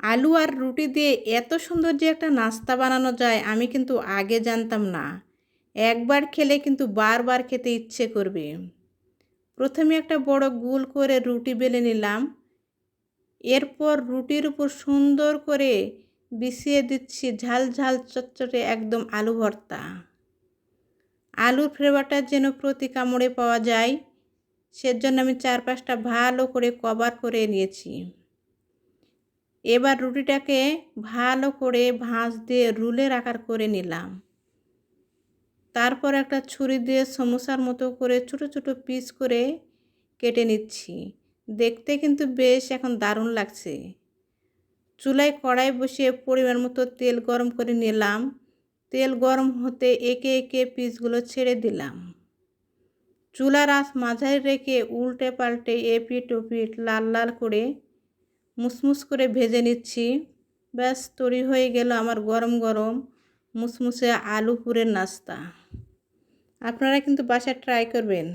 আলু আর রুটি দিয়ে এত সুন্দর যে একটা নাস্তা বানানো যায় আমি কিন্তু আগে জানতাম না। একবার খেলে কিন্তু বারবার খেতে ইচ্ছে করবে। প্রথমে একটা বড় গোল করে রুটি বেলে নিলাম। এরপর রুটির উপর সুন্দর করে বিছিয়ে দিচ্ছি ঝাল ঝাল চটচটে একদম আলু ভর্তা। আলুর ফ্লেভারটা যেন প্রতি কামড়ে পাওয়া যায়, সেজন্য আমি চারপাশটা ভালো করে কভার করে নিয়েছি। এবার রুটিটাকে ভালো করে ভাঁজ দিয়ে রুলের আকার করে নিলাম। তারপর একটা ছুরি দিয়ে সমোসার মতো করে ছোট ছোট পিস করে কেটে নিচ্ছি। দেখতে কিন্তু বেশ এখন দারুণ লাগছে। চুলায় কড়াই বসিয়ে পরিমাণ মতো তেল গরম করে নিলাম। তেল গরম হতে একে একে পিসগুলো ছেড়ে দিলাম। চুলার আঁচ মাঝারি রেখে উল্টে পাল্টে এপিট ওপিট লাল লাল করে মুসমুস করে ভেজে নিচ্ছি। ব্যাস তৈরি হয়ে গেল আমার গরম গরম মুসমুসে আলু পুরের নাস্তা। আপনারা কিন্তু বাসায় ট্রাই করবেন।